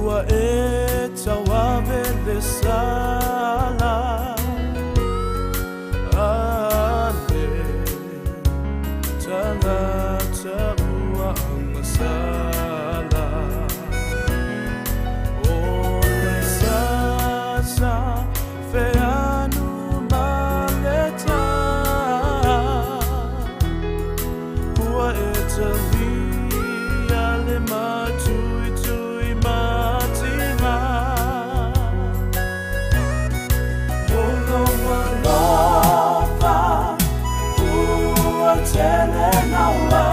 Ua e tawawe le sala Ale tangata ua masala O le sasa feanu maleta Ua e talia le matui tui matinga Olo walofa Ua tele naua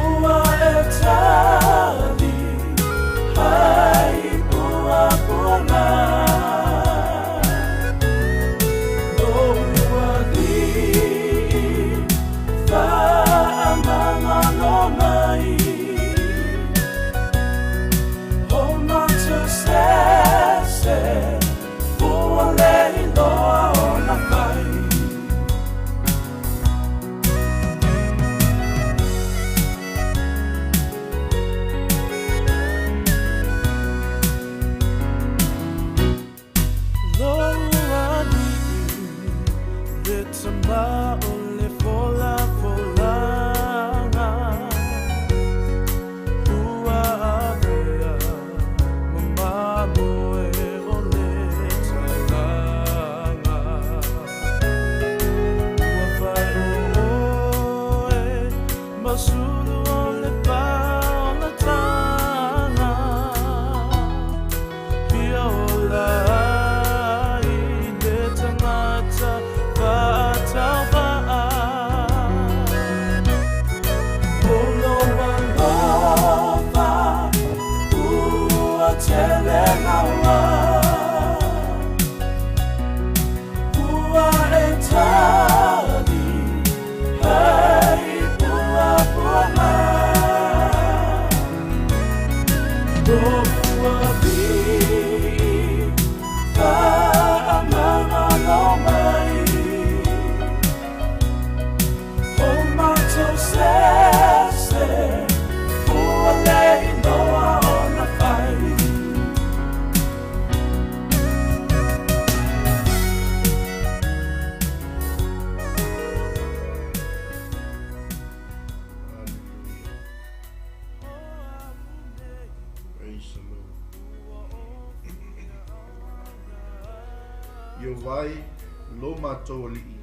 Ua e tali Hai ua puana Ua li Whaamanga no mai O mato sese Ua lehi loa o na whai Loa ni Le tama o le fola folanga Ua avea Mamamo e o le talanga Ua whai o oe Masuru o le paona tanga Pia o la ai le tangata Whātawa Olo walofa Ua tele naua Ua e tali Hei ua puana Ua vi Whaamanga no mai O mato sese Ua lehi loa o na whai Praise the Lord. Yo vai lo mātou ali'i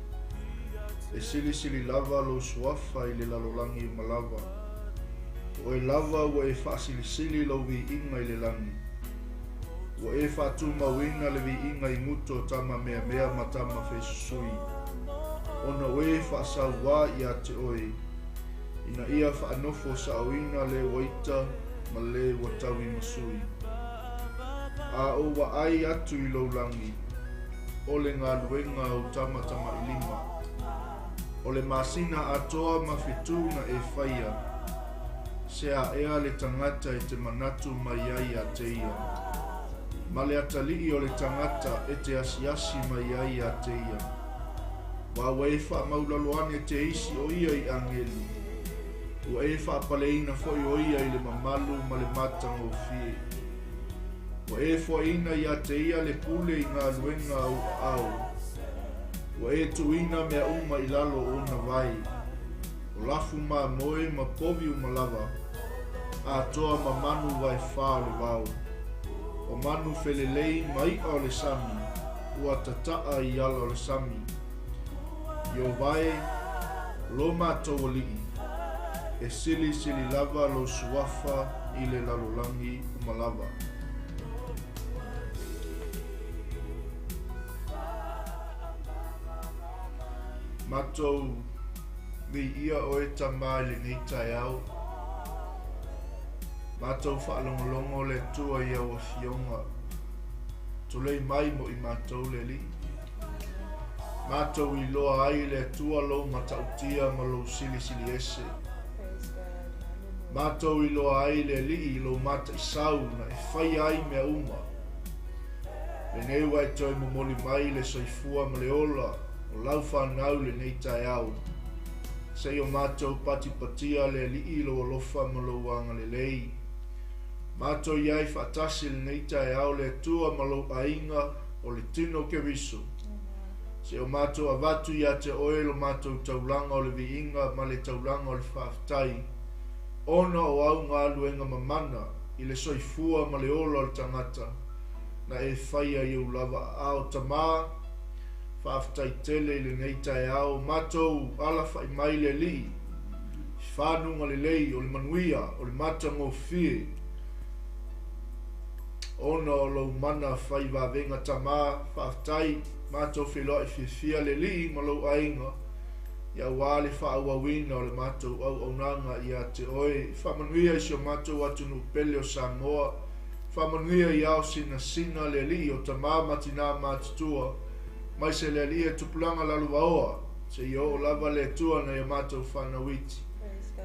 E sili sili lava lo suafa I le lalolangi malava O e lava ua e whaasili sili lo vi inga I le langi Ua e whaatu mawina le vi inga I nguto tama mea mea matama whesusui Ona o e whaasau wā I a te oe Ina ia whaanofo sa awina le waita ma le watawi masui A o wa ai atu I lo langi O le ngā luenga o tamatama I lima O le masina atoa ma fituna e whaia Sea ea le tangata e te manatu mai ai a te ia Ma le atalii o le tangata e te asiasi mai ai a te ia Wa waifa maulaloane te isi o ia I angeli Ua e whaapaleina foi o ia I le mamalu ma le matanga o fie Ua e whaina I a te ia le pule I ngā luenga au au Ua e tuina mea uma I lalo o na vai O lafu ma moe ma povi uma lava A toa ma manu vai wha le vau O manu felelei mai o le sami Ua tataa I ala o le sami Yo vai lo mātou ali'i E sili sili lava lo suafa I le lalolangi umalava Mātou vi ia o e tamai le neitai au Mātou whaalongolongo le tua ia o fionga Tolei mai mo I mātou le li Mātou I loa ai le tua lo matautia ma lo sili sili ese Mātou I loa ai le li I lo mata I sau na e whai ai mea uma Le neua e toi momoli mai le soifua ma le ola O lau whanau le nei tai au se o mātou patipatia le li lo lofa ma lo wanga le lei. Mātou iai whaatasi le neita e au le tua ma lo ainga o le tino ke riso. Se o mātou avatu ia te oelo mātou taulanga o le viinga ma le taulanga o le whaaftai. Ona o au ngā luenga mamana i le soifua ma le ola o le tangata. Na e whaia i lava ao tamā, whaaftai tele i le neita e au, mātou ala whai mai le li, whanunga le lei o le manuia, o le matanga o fie. Ona o lau mana whai wawenga tamā, whaaftai, mātou whiloa i whiwhia le li, ma lau ainga, ia wale whaawawina o le mātou au aunanga ia te oe, whamanuia i sio mātou atunu pele o Samoa, whamanuia i au sina le li o tamā matina mātutua, mai se le li e tupulanga lalu waoa, se i o lava le tua na ia mātou whanawiti.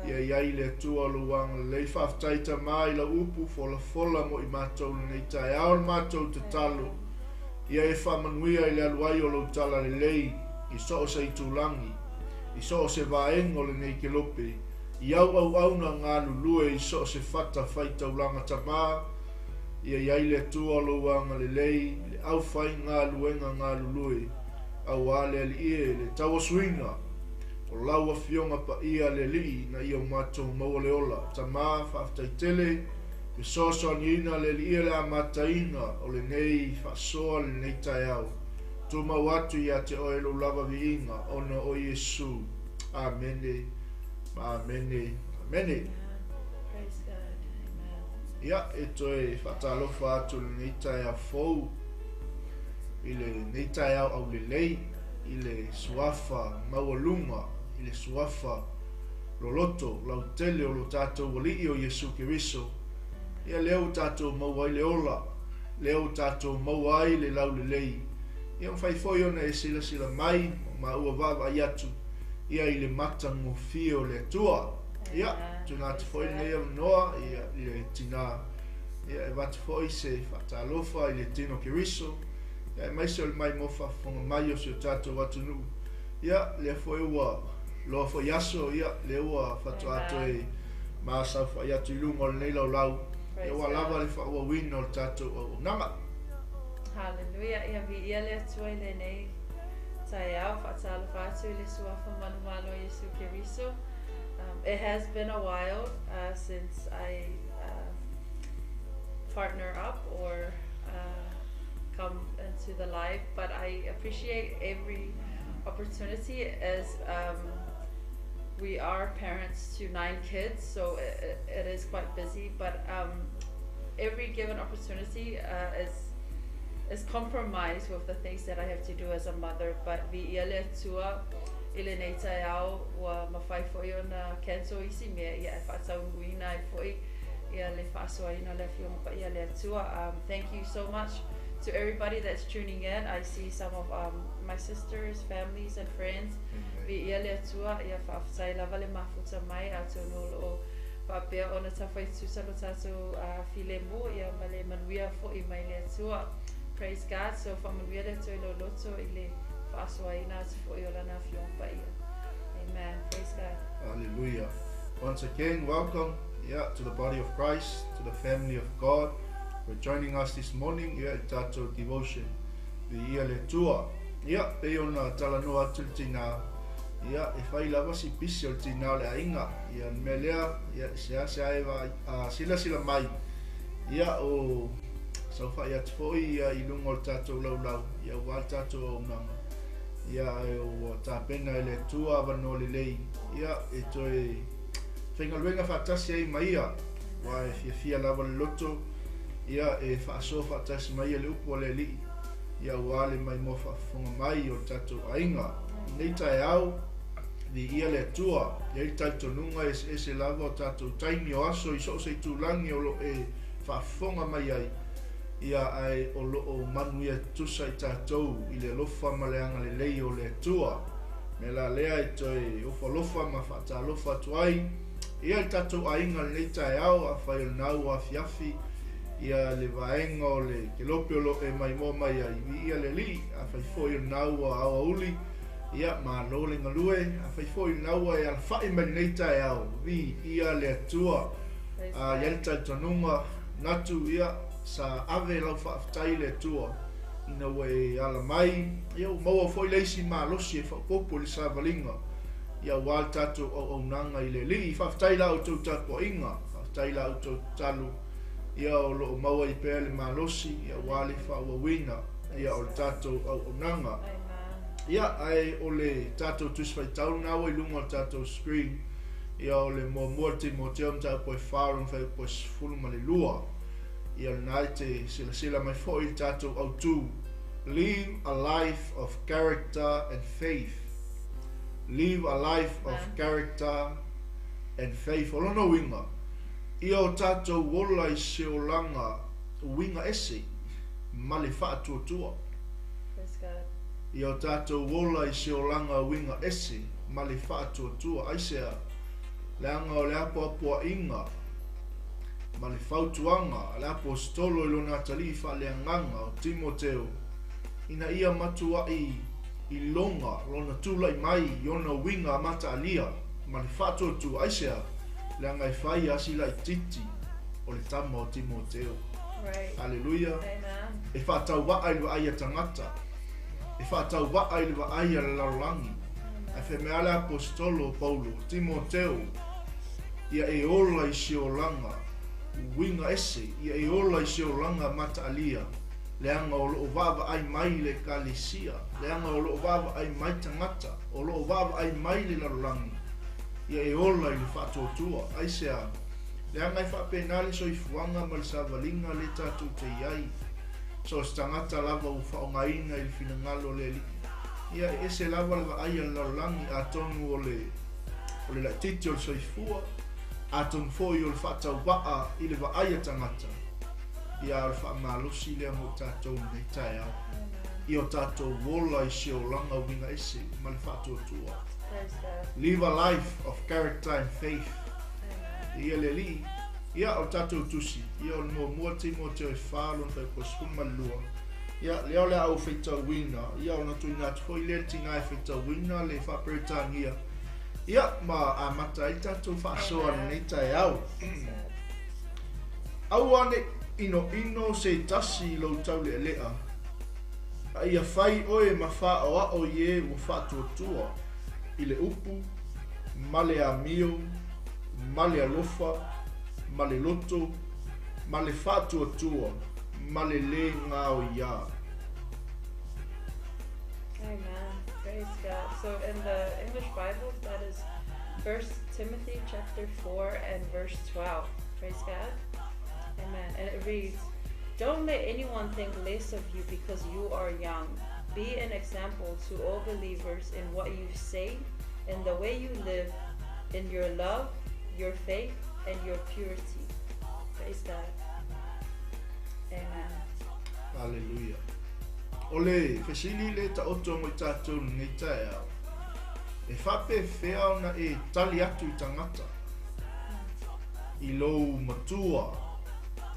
Ia iai le tua luanga le whaftai tamā i la upu fola mo i mātou le neita e au mātou te talo. Ia e whamanuia i le aluai o lo tala le lei, i so o se i tūlangi, i so o se vaengo le nei ke lope, i au na ngā lulue i so o se whata whaita ulanga tamā, ia iai le tua luanga le lei, le au whai ngā luenga ngā lulue, au ale li e le tawa suinga, o laua fionga pa ia le li na ia mātou maua le ola, tamā whaftai tele, e soso anina le li e le amataina o le nei whasoa le nei tai au. Tu mawatu ia te oe lo lava viinga ona o Yesu. Amene. Amene. Amene. Praise God. Amen. Ia, e toi whatalofa atu le nei tai au fou. I le nei tai au au le lei. I le suafa maualunga. I le suafa loloto, lau tele o lo tātou wali o Yesu Kiriso. Ia leo tātou mauai le ola. Leo tātou mauai le lau le lei. Ia whaifoi ona e sila mai, ma ua wawa i atu, ia i le matango fio le tua. Ia, tuna te foi nei au noa, ia i le tina. Ia e watu foi se whatalofa i le tino Kiriso. Ia e maise o le mai mofa whonga mai o se o tātou watu nu. Ia, le foi ua loa foi aso, ia le ua whatu ato e maasau whai atu i lunga o le nei lau lau. Ia ua lava le whaua wina o le tātou au nanga. Hallelujah. Ia vi ia le atua i le nei tai au whaatala whātu i le suafa manumalo Yesu Kiriso. It has been a while since I partner up or come into the live, but I appreciate every opportunity as we are parents to 9 kids, so it is quite busy, but every given opportunity is compromised with the things that I have to do as a mother. But vi ia le tua i le nei tai au wa mawhai foi o na cancel isi mea ia e whaatau nguina i foi ia le whaasua ina le whionga pa ia le tua. Thank you so much to everybody that's tuning in. I see some of my sisters, families and friends. Vi ia le tua ia whaaftai lava le mafuta mai a tonu o papea o na tawhai tusalo tātou file mo ia ma le manuia fo i mai le tua. Praise God. So whamanuia le toi lo loto i le whaasua ina atu fo i o lana whionga pa ia. Amen. Praise God. Hallelujah. Once again, welcome to the body of Christ, to the family of God. For joining us this morning at Tato Devotion. The ia le tua. Pe ona talanoa atu tina. E whai lava si pisi o tina le ainga. Me lea, sea eva sila mai. O sau whai atu foi i lungo o tātou lau. Wal tātou au nanga. O tāpena e le tua wano le lei. E toi whengaluenga whaatasi ai mai ia. Wa e fia lava le loto. E whaaso whaatasi mai le upu o le li. Wale mai mo whaafonga mai o tātou ainga. Nei tai au, vi ia le tua. I tātou nunga e se lava o tātou taimi o aso i so se tūlangi o lo e whaafonga mai ai. Ia ai o lo o manuia tusa i tātou i le lofa maleanga le lei o le tua. Me la lea e toi ofa lofa ma whaata lofa tuai. Ia tātou ainga le nei tai au a whai o nau a fiafi. Ia le vaenga o le ke lope o lo e mai mo mai ai. Ia le li a whai foi o nau a aua uli. Ia malo le ngalue a fai foi naua e al fai manita e au vi ia le atua Praise a God. yelta tonunga natu ia sa ave lau whaafitai le atua ina wei ala mai ia maua foi leisi malosi e whapopo le savalinga ia wal tatu o nanga i le li whaafitai lau tau tapo inga whaafitai lau tau talu ia o lo maua i pēr le malosi ia wale whaawawina ia o le tatu o nanga Amen. ia ai o le tatu tuswai tau naua i lunga o tatu screen ia o le mua Timoteo mta po e whaaro mwhai po e sifuluma le lua ia nai te sila mai fo i tatu au tu live a life of character and faith live a life of Amen. character and faith o lono winga ia o tatu wola i seolanga winga ese ma le wha tua Praise God. ia o tatu wola i seolanga winga ese ma le wha tua aisea le anga o le apo inga ma le fautuanga le apostolo i lona tali fa le anganga o Timoteo ina ia matua i longa lona tula i mai i ona winga mata alia ma le fatu tu aisea le anga i fai asila i titi o le tama o Timoteo Right. Hallelujah Amen. e whaatau waa i le aia tangata e whaatau waa i le aia le laulangi e whe mea le apostolo Paulo Timoteo ia e ola i seolanga winga ese ia e ola i seolanga mata alia le anga o loo vava ai mai le kalesia le anga o loo vava ai mai tangata o loo vava ai mai le laulangi ia e ola i le whaatotua aisea le anga i whapenale so i fuanga ma le savalinga le tatu te iai so stangata lava u whaongaina i le finangalo le li ia e se lava lava aia le laulangi a tonu o le la titi o le soifua a tonu foi o le whaatau waa i le vaaya tangata ia o le whaamalosi lea mo tātou nei tae au Amen. i o tātou wola i seolanga winga ese ma le whaatotua Praise God. live a life of character and faith Amen. ia le li ia o tātou tusi ia o le mua Timoteo e whaalon whai po skuma lua ia leo le au whaitau wina ia o natu ngātu hoi lea tinga e whaitau wina le whaperetangia ia ma a mata i tātou whaasoa Amen. nei tae au Praise God. au ane ino se tasi i lau tau le lea a ia whai oe ma wha o a o ie o whaatuatua i le upu ma le amio ma le alofa ma le loto ma le whaatuatua ma le ngā o ia Amen. Praise God. So in the English Bible, that is 1 Timothy chapter 4 and verse 12. Praise God. Amen. And it reads, "Don't let anyone think less of you because you are young. Be an example to all believers in what you say, in the way you live, in your love, your faith, and your purity." Praise God. Amen. Hallelujah. Ole, fesili le ta oto mo tātou nei tae au. E whape whea na e tali atu i tangata. I lou matua,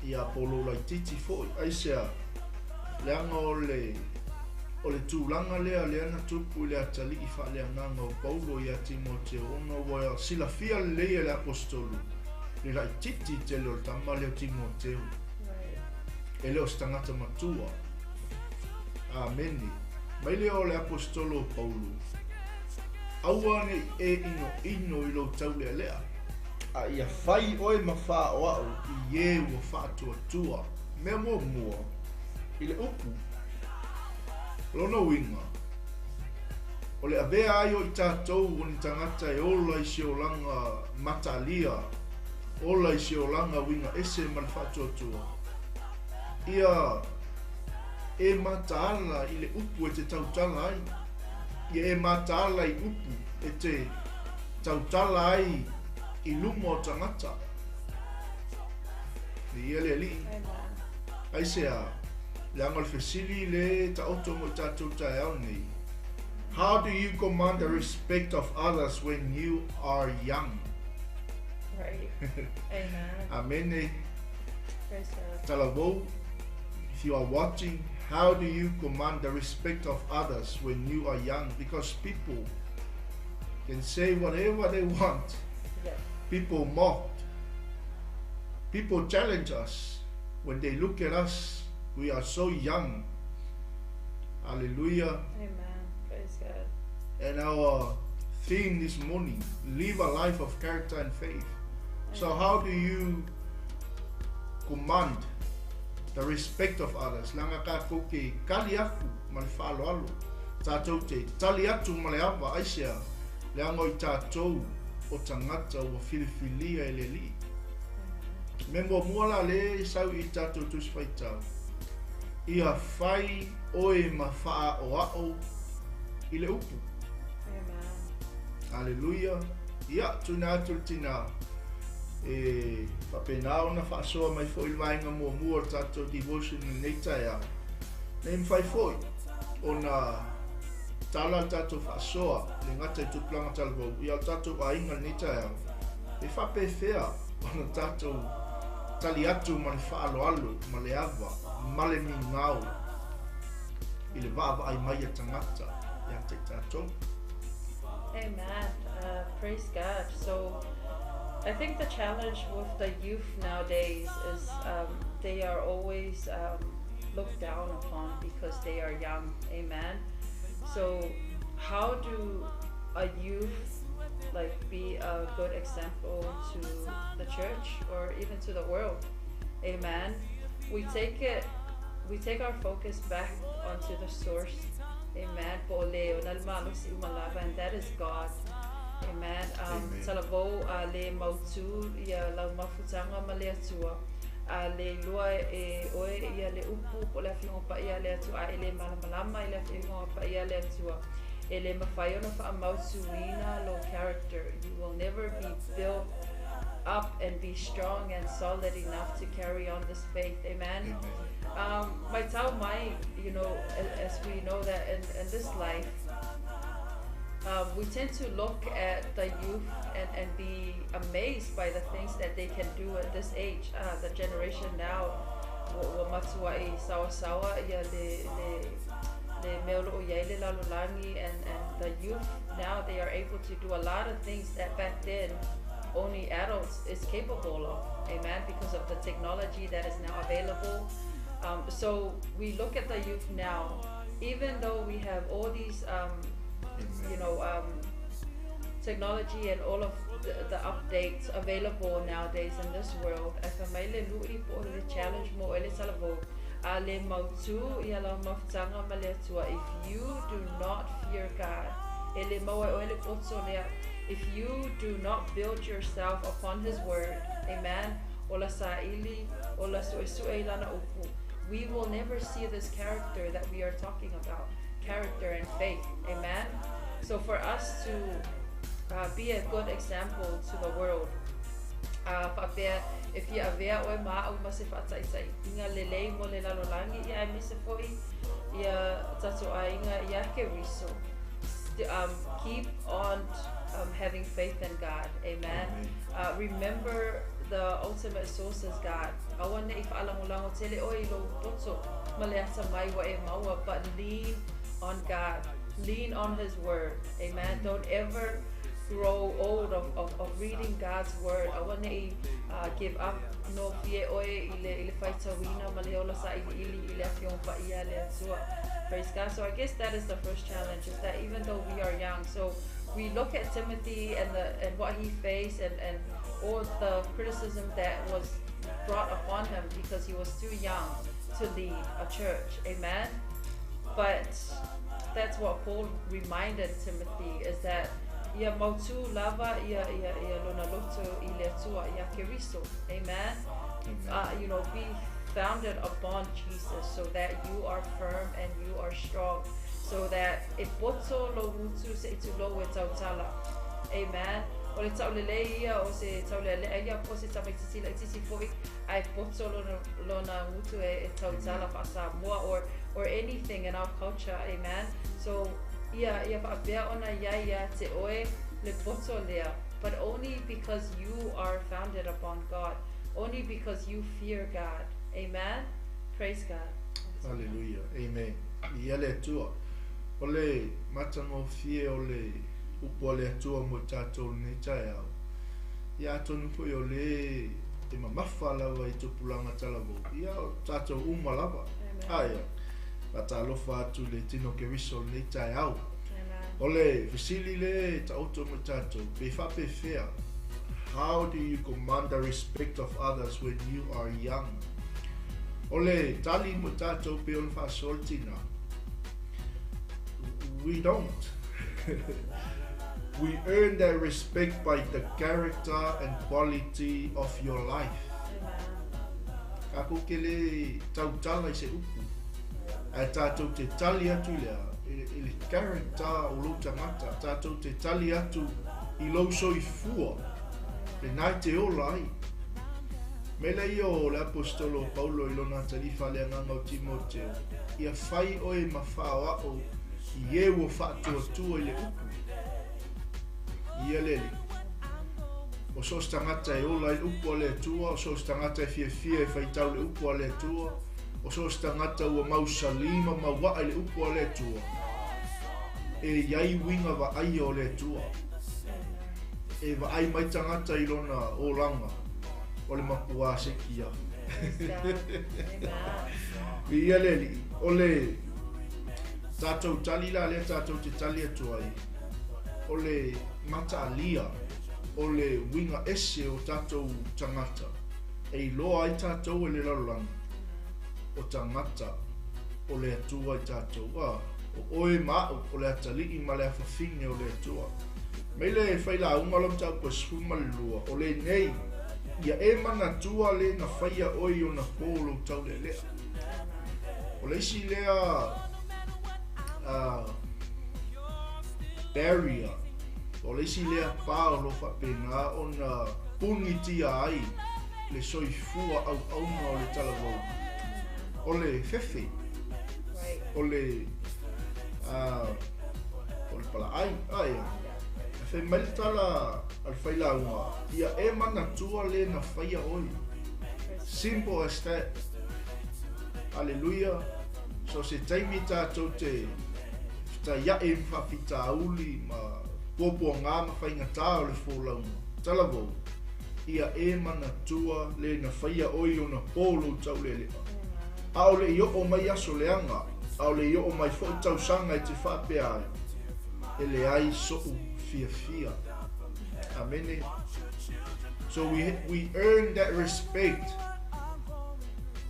i apolo lai titi foi. Aisea, leanga o le tūlanga lea leana tupu le atali i wha lea nganga o Paulo i a Timoteo. Ono wai sila fia leia le apostolu. Le lai titi te leo tama leo Timoteo. Right. E leo stangata matua. Ameni. Mai leo le apostolo Paulo. Auane e ino i lo tau lea lea. A ia whai oe ma wha o au i e ua wha tua. Mea mua. I le upu. Lona winga. O le avea ai o i tātou o ni tangata e ola i seolanga matalia. Ola i seolanga winga ese ma le wha tua. Ia e mataala i le upu e te tautala ai. Ia e mataala i upu e te tautala ai i lumo o tangata. Ni ele li. Amen. Ai sea, le angal fesili le ta oto mo tātou tae au nei. How do you command the respect of others when you are young? Right. Amen. Amene, Praise God. talavou, if you are watching, How do you command the respect of others when you are young? Because people can say whatever they want. Yeah. People mock. People challenge us. When they look at us, we are so young. Hallelujah. Amen. Praise God. And our theme this morning, live a life of character and faith. So how do you command the respect of others? Langa ka ko ke kali aku mal falo alo. Tātou te tali atu male awa aisea. Le angoi tātou o tangata o whiriwhiria e le li. Me mo muala le sau i tātou tuswhaitau. Ia whai oe ma whaa o ao i le upu. Amen. Hallelujah. Ia tuna atu tina. E papenao na whaasoa mai fo i wainga mua mua tātou devotion i nei tai au. Nei mwhai foi o na tala tātou whaasoa le ngata i tuplanga talabou. Ia tātou a inga nei tai au. E whape whea o na tātou tali atu ma le whaaloalo, ma le awa, ma le mingau. I le waava ai mai a tangata. Ia te tātou. Amen. Praise God. So I think the challenge with the youth nowadays is they are always looked down upon because they are young. Amen. So how do a youth like be a good example to the church or even to the world? Amen. We take our focus back onto the source. Amen. And that is God. Amen. Salavo le mautu ia la mafutanga male atua. Le lua e oe ia le upu po le fingo pa ia le atua ele malamalama ia le fingo pa ia le atua. Ele mafaiona fa mautuina low character. You will never be built up and be strong and solid enough to carry on this faith. Amen. My tau mai, you know, as we know that in this life, we tend to look at the youth and be amazed by the things that they can do at this age. The generation now, wa matua I sawa ia le meolo o iai le lalolangi, and the youth now, they are able to do a lot of things that back then only adults is capable of. Amen. Because of the technology that is now available. So we look at the youth now, even though we have all these technology and all of the updates available nowadays in this world. If you do not fear God, if you do not build yourself upon His word, amen, we will never see this character that we are talking about, character and faith. Amen. So for us to be a good example to the world, if you are o ma o masifata sai inga lelei mo le lalolangi ia mise foi ia tatu ainga ia ke riso. Keep on having faith in God. Amen. Remember the ultimate source is God. Awane if alangulango tele oi lo potso maleasa mai wa e maua, but lean on God. Lean on His word. Amen. Don't ever grow old of reading God's word. Awane give up no fie oi ile faitawina maleola sa ile afion pa ia le atua. Praise God. So I guess that is the first challenge, is that even though we are young, so we look at Timothy and what he faced and all the criticism that was brought upon him because he was too young to lead a church. Amen. But that's what Paul reminded Timothy, is that ia mautu lava ia lona loto ile tua ia keriso. Amen. Be founded upon Jesus, so that you are firm and you are strong, so that if boto lo mutu se itu lo e tautala. Amen. O le taulele ia o se taulele ia po se tamitisi la tisi foi ai boto lona mutu e tautala pa Samoa or anything in our culture. Amen. So ia pa bea ona ia te oe le boto lea, but only because you are founded upon God, only because you fear God. Amen. Praise God. Hallelujah. Amen. Ia le tua. Ole matango fie ole upo le tua mo tātou nei tai au. Ia tonu pui ole te mamafa lawa i tupulanga talavo. Ia o tātou umalawa. Aia. Pata alofa atu le tino ke riso nei tai au. Ole visili le ta auto mo tātou. Pe whape fea. How do you command the respect of others when you are young? Ole tali mo tātou pe on whasoltina. We don't. We earn that respect by the character and quality of your life. Kako kele tautala I se upu. A tātou te tali atu lea. Ele character o lo tangata. Tātou te tali atu I lo soifua. Le nai te ola ai. Mele o le apostolo Paulo I lona talifa le anganga o Timoteo. Ia whai oe mawhaoa o I e wo whaatua tua I le upu. Ia leli. O sos tangata e ola I upu a le tua. O sos tangata e fia e whaitau le upu a le tua. O sos tangata ua mausalima mawaa I le upu a le tua. E iai winga wa ai o le tua. E wa ai mai tangata I lona o langa. O le mapua se kia. Ia leli. O le tātou tali la le tātou te tali atu ai. O le mata alia. O le winga ese o tātou tangata. E loa ai tātou e le lalolanga. O tangata. O le atua I tātou. O oe mao o le atali I ma le awhawhinge o le atua. Mei le whaila ungalom tau pa suma le lua. O le nei. Ia e mana tua le na whaia oi o na polo tau le lea. O le isi lea barrier. O le isi lea pāolo whapena o na pungitia ai le soifua au auna o le talavou. O le fefe. O le pala ai. Aia. Fe maitala al whaila unga. Ia e mana tua le na whaia oi. Simple as that. Hallelujah. So se taimi tātou te ta ia e mwhawhita uli ma popo ngā mawhainga tā o le whōlaunga. Talavou. Ia e mana tua le na whaia oi o na polo tau le lea. A o le I o mai aso leanga. A o le I o mai fo tau sanga I te whapea ai. E le ai so'u fia. Amen. So we earn that respect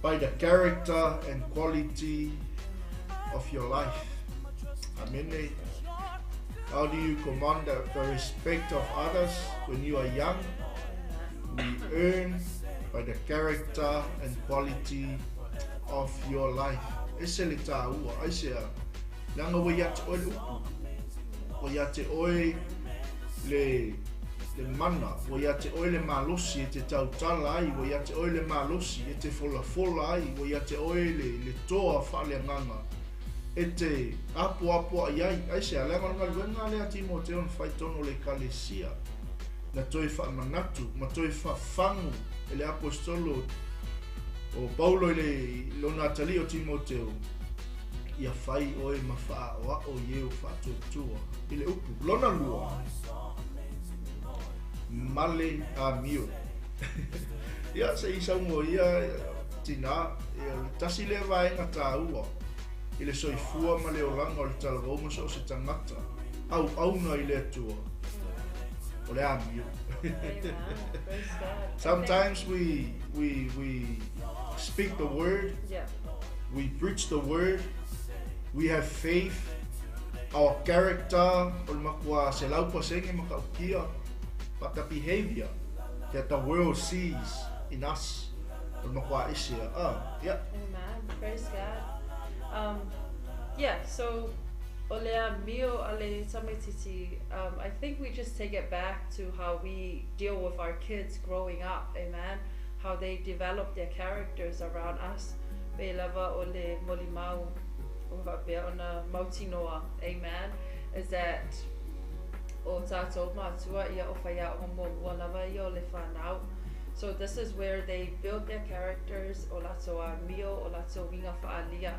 by the character and quality of your life. Amen. How do you command the respect of others when you are young? We earn by the character and quality of your life. Ese le tāua, aisea. Langa wa yate oe le upu. Wa yate oe le mana. Wa yate oe le malosi e te tautala ai. Wa yate oe le malosi e te fola ai. Wa yate oe le toa whale nganga. E te apo ai ai. Aisea, langa luenga lea Timoteo whaitono le kalesia. Na toi whaamanatu, ma toi whaafangu e le apostolo o Paulo le lona tali o Timoteo. Ia whai oe ma wha o ieu whaatotua. I le upu, lona lua. Male a mio. Ia se isaungo ia tina, ia tasi le vaenga tā ua. I le soifua ma le oranga o le talavou so se tangata. Auna I le atua. O le a mio. Sometimes we speak the word. Yeah. We preach the word. We have faith. Our character, o le makua se lau pasenge makaukia, but the behavior that the world sees in us, o le makua isia. Yeah. Amen. Praise God. Yeah, so Olea mio ale tamititi. I think we just take it back to how we deal with our kids growing up, amen. How they develop their characters around us. Be lava ole molimau be ona mautinoa, amen. Is that o tatou matua ia o whaia o mo lava ia o le whanau. So this is where they build their characters, o lato a mio, o lato winga fa'alia.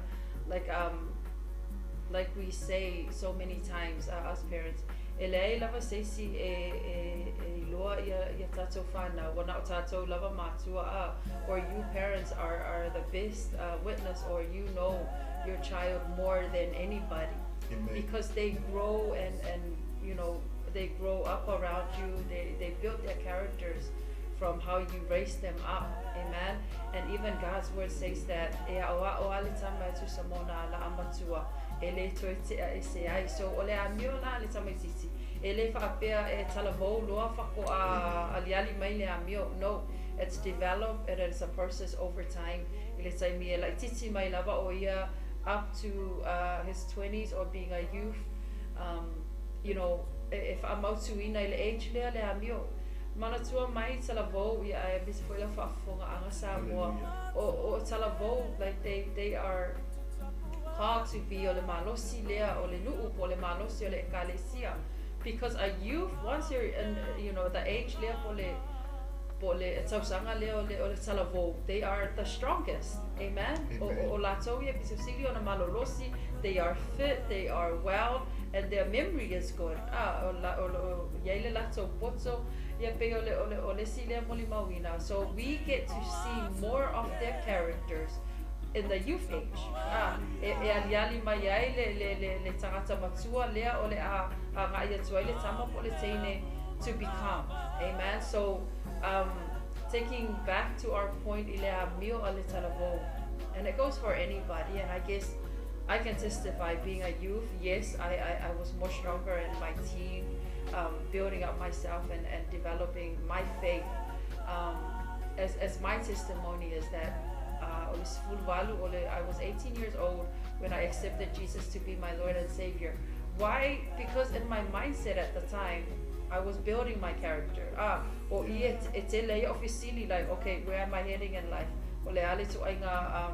Like we say so many times, us parents, e lei lava seisi e loa ia tatou whanau, wana o tatou lava matua or you parents are the best witness, or you know your child more than anybody. Amen. Because they grow and you know, they grow up around you, they build their characters from how you raise them up. Amen. And even God's word says that so ole amio na le tamaititi ele whaapea e talavou loa whako aliali mai le amio. No, it's developed and it's a process over time. Ile tai mi e lai titi mai lava o ia up to his 20s or being a youth. You know, if I'm out to ina ile age le amio manatua mai talavou ia e bisi foi la whaafonga anga Samoa o talavou, like they are called to be ole malosi lea ole nuu ole malosi ole ekalesia, because a youth, once you're in, you know, the age lea pole tausanga lea ole talavou, they are the strongest. Amen. O latou ia bisosili ona malolosi, they are fit, they are well, and their memory is good. O yaile latou poto ia pe ole silea moli mawina. So we get to see more of their characters in the youth age. E aliali mai ai le tangata matua lea ole a ngā ia tuai le tama po le teine to become. Amen. So taking back to our point, ile a mio ale talavou, and it goes for anybody, and I guess I can testify being a youth, yes, I was more stronger in my teen, building up myself and developing my faith. As my testimony is that I was 18 years old when I accepted Jesus to be my Lord and Savior. Why? Because in my mindset at the time, I was building my character. O it's officially like, okay, where am I heading in life? Ole ale tu ainga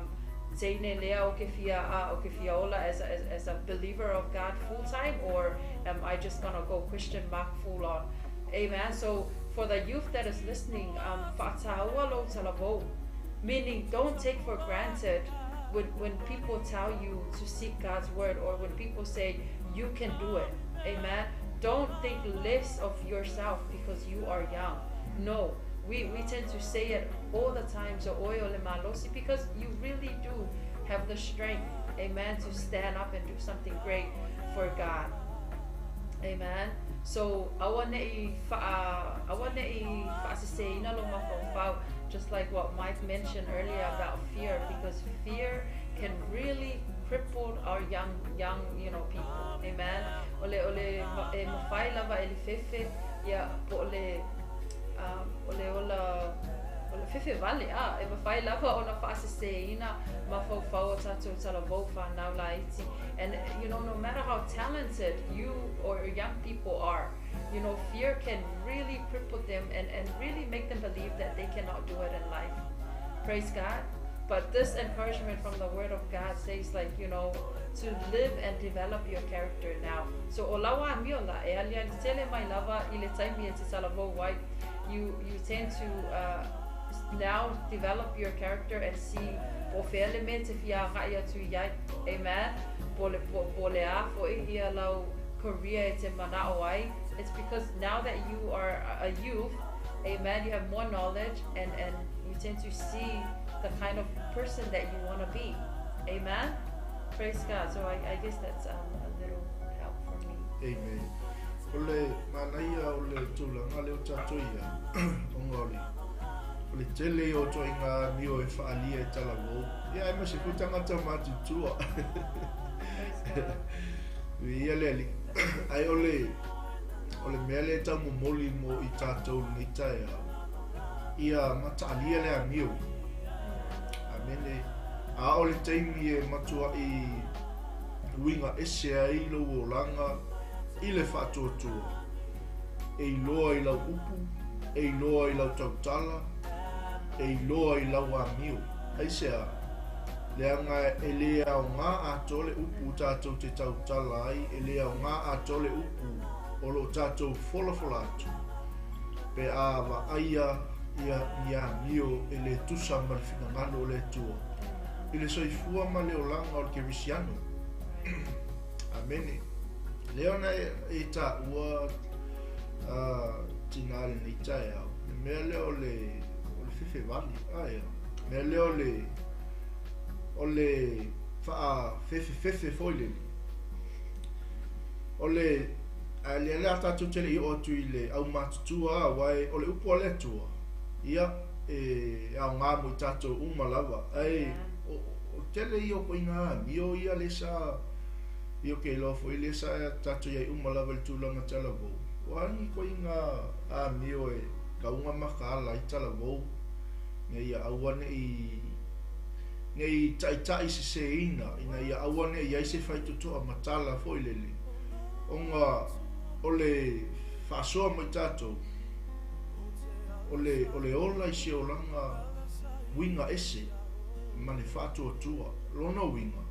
teine lea o ke fia ola as a believer of God full time, or am I just gonna go Christian mark full on? Amen. So for the youth that is listening, fa'ataua lo talavou, meaning don't take for granted when people tell you to seek God's word, or when people say you can do it. Amen. Don't think less of yourself because you are young. No, we tend to say it all the time, so oyo le malosi, because you really do have the strength, amen, to stand up and do something great for God. Amen. So awane fa'asiseina lo mafau, just like what Mike mentioned earlier about fear, because fear can really cripple our young people. Amen. Ole mafai lava ele fefe ya ole fefe vale e mafai lava ona fa'asiseina mafau tatou talavou whanau laiti. And no matter how talented you or young people are, fear can really cripple them and really make them believe that they cannot do it in life. Praise God. But this encouragement from the Word of God says, to live and develop your character now. So olawa miola e alia tele mai lava ile taimi e te talavou wai. You tend to now develop your character and see o fele me te fia ia tu iai. Amen. Pole a fo ia lau Korea e te manao ai. It's because now that you are a youth, amen, you have more knowledge and you tend to see the kind of person that you want to be. Amen. Praise God. So I guess that's a little help for me. Amen. Ole manaia ole tulanga leo tatoia ongoli. Ole tele o toinga mio e faalia e talavou. Ia e masi kutanga tamati tua. Praise God. Ia leli. Ai ole mele tamu moli mo i tatou ni taia. Ia matalia le amio. Amene. A ole taimi e matua i winga ese ai lo o langa i le whātuatua. E loa i lau upu, e loa i lau tautala, e loa i lau amio. Ai sea, leanga e lea o ngā atole upu tātou te tautala ai, e lea o ngā atole upu o lo tātou fola atu. Pe a wa aia ia mio e le tusa ma le finangalo o le tua. I le soifua ma le olanga o le kerisiano. Amene. Leona e ta ua tina le nei tae au. Mea leo le fefe vali. Aia. Mea leo le faa fefe foile. O le le atatu tele i o atu i le au matutua wai o le upo le tua. Ia au ngā mo i tatou umalawa. Ai o tele i o ko inga mio ia le sa i o ke lofo i le sa tatou iai umalawa le tūlanga tala vau. Wani ko inga a mio e ka unga makaala i tala vau. Nga ia awane i tai se se ina. Ina ia awane i aise fai tutoa matala fo i lele. Onga o le whaasoa mai tātou o le ola i se olanga winga ese ma le whaatua tua lona winga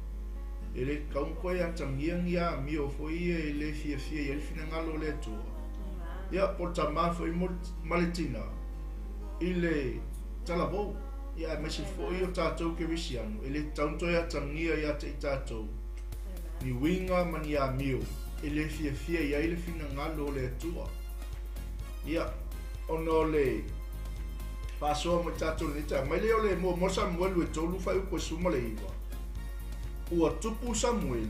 e le kaunkoe a tangiangia mi o foi e le fia i le finangalo le tua ia po tamafo i maletina i le talavou ia mesi foi o tātou ke visiano e le tauntoe a tangia ia te i tātou ni winga mani a mio e le fia ia i le finangalo le tua. Ia, ono le pasoa mo tātou le ta. Mai leo le mo Samuel e tolu fai upo suma le iwa. Ua tupu Samuel,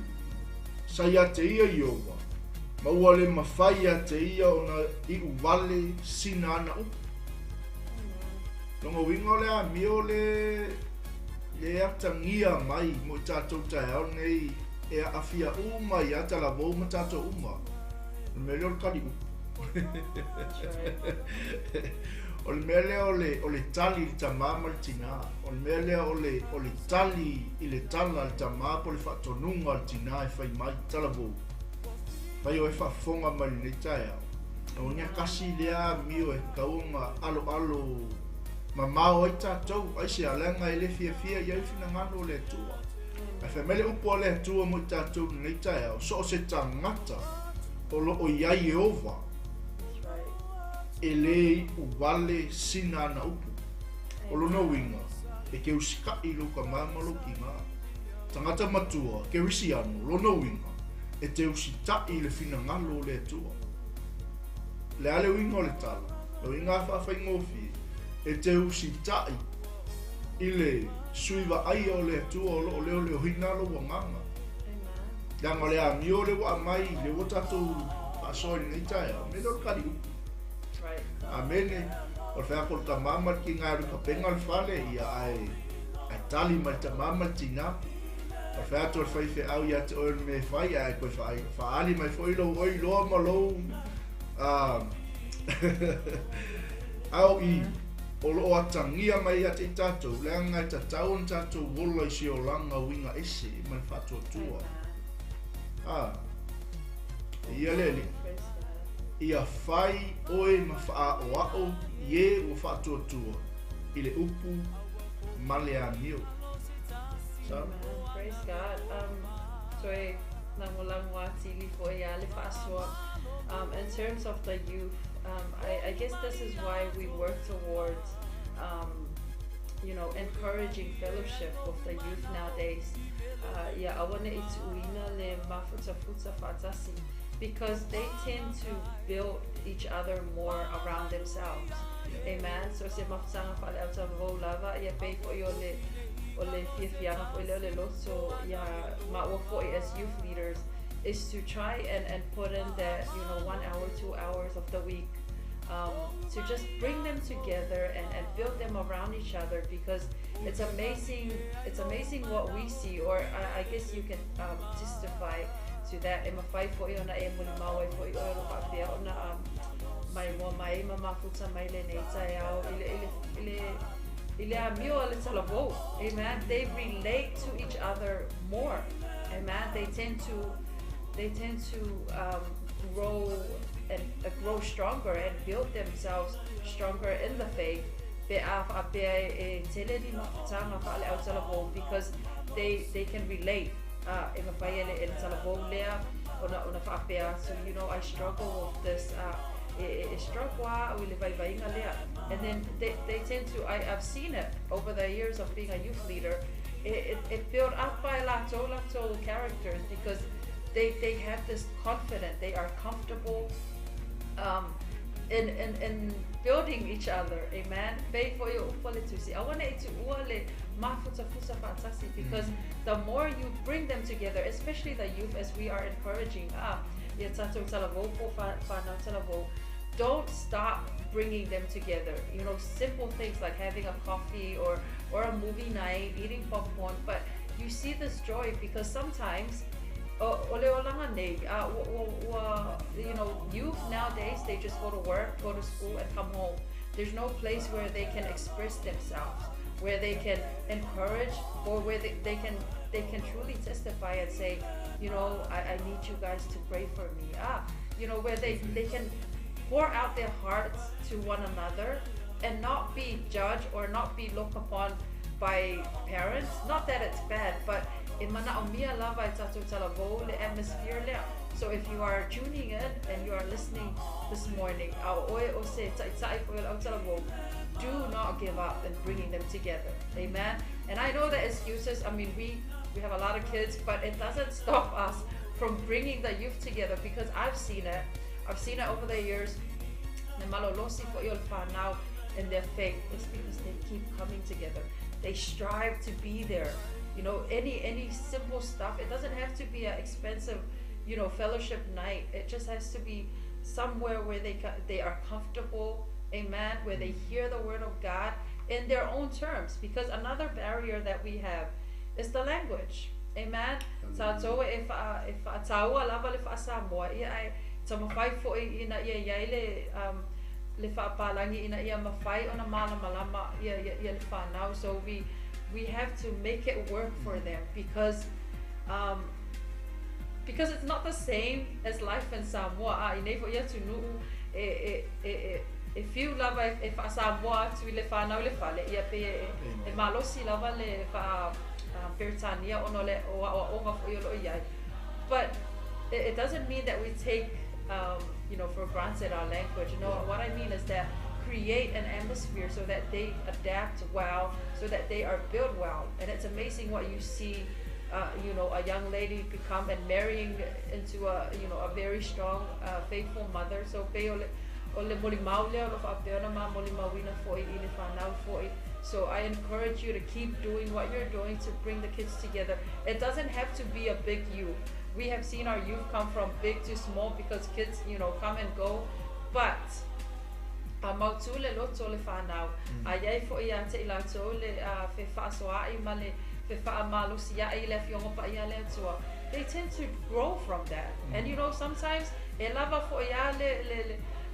sa ia te ia iowa. Ma ua le mawhai a te ia ona i uwale sina ana upu. Longa winga le a mio le atangia mai mo tātou tae au nei e afia uma i ata la vau ma tātou uma. O le mele o le kali upu. O le mele o le tali i tamā ma le tina. O le mele o le tali i le tala i tamā po le whaatonunga le tina e whai mai tala vau. Whai o e whaafonga mai le tae au. O nia kasi lea mio e kaunga alo ma mao i tātou. Ai se alenga i le fia i ai fina ngano le tua. A whamele upo le atua mo i tātou nei tae au, so o se tangata o lo o iai e ova e le uwale sina ana upu o lo no winga e ke usika i lo ka mamalo ki ngā tangata matua ke risi anu lo no winga e te usita i le fina ngalo le atua le ale winga o le tala lo winga whawhai ngofi e te usita i le suiva ai o le atua o leo hina lo wanganga. Danga le a mio le wa mai le o tatou pasoi nei tae me lo kari upu. Amene o whea ko ta mama ki ngā ruka penga le whale ia ai tali mai ta mama tina o whea to whai whi au ia te oe me whai ai koe whaali mai whoi lo oi loa ma lo au i o lo atangia mai a te tātou, leanga i tatau an tātou wola i se o langa winga ese i mai whātua tua. Ia lele, ia whai oe ma wha o ao i e o whātua tua i le upu male a mio. Praise God. Toi lango atili fo ia le whaasua. In terms of the youth, I guess this is why we work towards, encouraging fellowship with the youth nowadays. I want to because they tend to build each other more around themselves. Amen. So se mafutanga fale au ta vo lava ia pei fo o le fiafianga fo le loso ia ma wo fo as youth leaders is to try and put in that 1 hour 2 hours of the week to just bring them together and build them around each other, because it's amazing what we see, or I guess you can testify to that. Ema fai fo iona e muli maua fo iona whakea ona mai mo mai mama futa mai le nei tai au ile a mio le talavo. Amen. They relate to each other more. Amen. They tend to grow stronger and build themselves stronger in the faith. Because they can relate. So I struggle with this stroke wa o le vaivainga lea. And then they tend to, I've seen it over the years of being a youth leader, it built up by lato characters because they have this confidence, they are comfortable in building each other, amen. I want to because the more you bring them together, especially the youth, as we are encouraging, don't stop bringing them together. You know, simple things like having a coffee or a movie night, eating popcorn, but you see this joy because sometimes you know, youth nowadays, they just go to work, go to school, and come home. There's no place where they can express themselves, where they can encourage, or where they can truly testify and say, you know, I need you guys to pray for me. You know, where they can pour out their hearts to one another and not be judged or not be looked upon by parents. Not that it's bad, but so if you are tuning in and you are listening this morning, do not give up in bringing them together. Amen. And I know the excuses, I mean, we have a lot of kids, but it doesn't stop us from bringing the youth together, because I've seen it over the years. Now in their faith, it's because they keep coming together. They strive to be there. You know, any simple stuff. It doesn't have to be an expensive, you know, fellowship night. It just has to be somewhere where they are comfortable, amen, where they hear the word of God in their own terms. Because another barrier that we have is the language, amen. So if atawa lava le Samoa, I tamafai fo ina le palangi ina ia mafai ona malama ia le now. So we have to make it work for them, because it's not the same as life in Samoa. If you love if Samoa to le now le fale ia pe e malosi lava le fa Peritania ono le o fo yo ia. But it doesn't mean that we take you know, for granted our language. You know, what I mean is that create an atmosphere so that they adapt well, so that they are built well. And it's amazing what you see, you know, a young lady become and marrying into a, you know, a very strong, faithful mother. So so I encourage you to keep doing what you're doing to bring the kids together. It doesn't have to be a big youth. We have seen our youth come from big to small because kids, you know, come and go. But mautule loto le whanau. Ai fo ia te ila tō le fe whaasoai ma le fe whaamalusia i le fiongo pa ia le tua. They tend to grow from that. And you know, sometimes e lava fo ia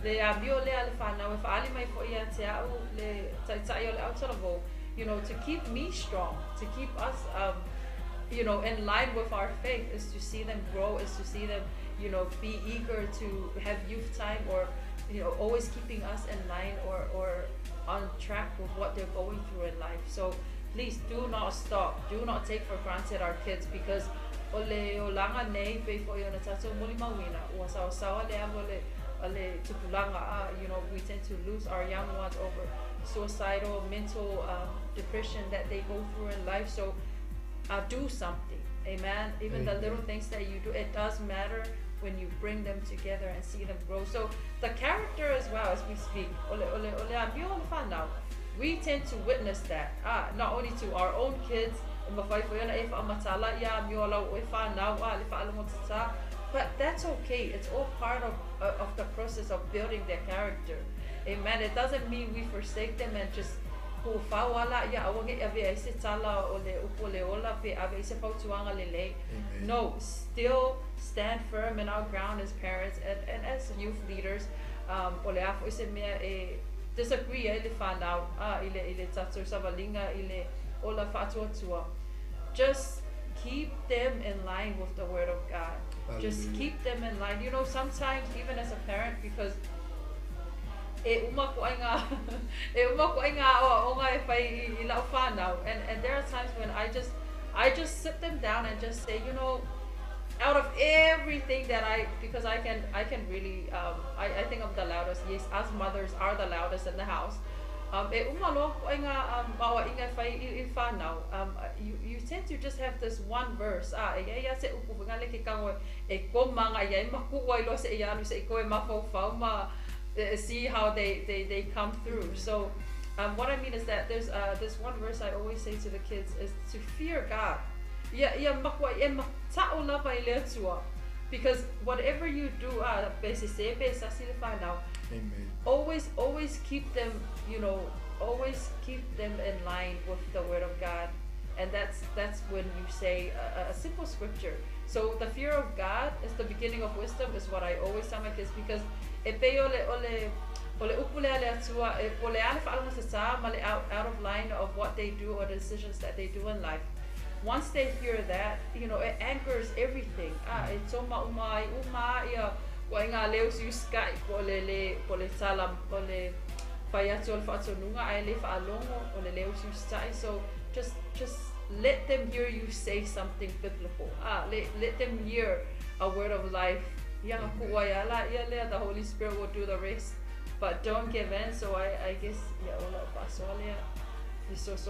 le amio le ale whanau e whaali mai fo ia te au le taitai o le autaravo. You know, to keep me strong, to keep us you know, in line with our faith, is to see them grow, is to see them, you know, be eager to have youth time, or, you know, always keeping us in line or on track with what they're going through in life. So please do not stop. Do not take for granted our kids, because ole o langa nei pe fo yo na tato muli mawina o sawa le amo le tupulanga. You know, we tend to lose our young ones over suicidal, mental depression that they go through in life. So do something, amen. Even the little things that you do, it does matter when you bring them together and see them grow. So the character as well, as we speak, we tend to witness that, not only to our own kids, but that's okay. It's all part of the process of building their character, amen. It doesn't mean we forsake them and just no, still stand firm in our ground as parents and as youth leaders. Disagree just keep them in line with the word of God. Just keep them in line. You know, sometimes even as a parent, because and there are times when I just sit them down and just say, you know, out of everything that because I can really I think I'm the loudest. Yes, us mothers are the loudest in the house. E umalo ko nga bawa inga fai I whanau. You tend to just have this one verse. Ia se upu ngale ke kango e komanga ia maku wai lo se ia lu se ko e mafau fau ma see how they come through. So what I mean is that there's this one verse I always say to the kids is to fear God. Ia makwa e matao lava I le tua. Because whatever you do, Amen. always keep them, always keep them in line with the word of God. And that's when you say a simple scripture. So the fear of God is the beginning of wisdom, is what I always tell my kids, because out of line of what they do or the decisions that they do in life. Once they hear that, it anchors everything. It's uma ia wa nga leo si sky le salam le fayatol fatonunga ai le fa alongo o le leo si sky. So just let them hear you say something biblical. Let them hear a word of life. Yang kuwaya la ia the Holy Spirit will do the rest. But don't give in. So I guess ola pasolia. So as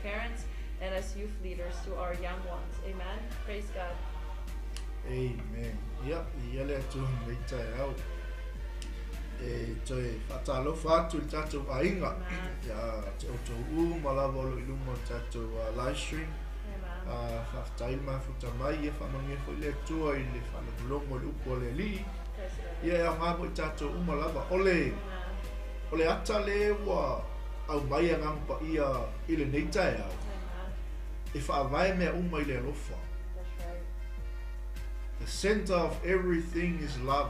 parents and as youth leaders to our young ones. Amen. Praise God. Amen. Yeah, le tu me tai au. Toi fatalo fatu tatu ainga. Ya to malavo lu mo tatu live stream. Amen. Faftailma futamai fa mangi fo le tu ai le fa lo mo lu ko le li. Ya nga mo tatu malava ole. Ole ata le wa au mai ngampa ia ile nei tai au. If I vai me umai le lofa. That's right. The center of everything is love.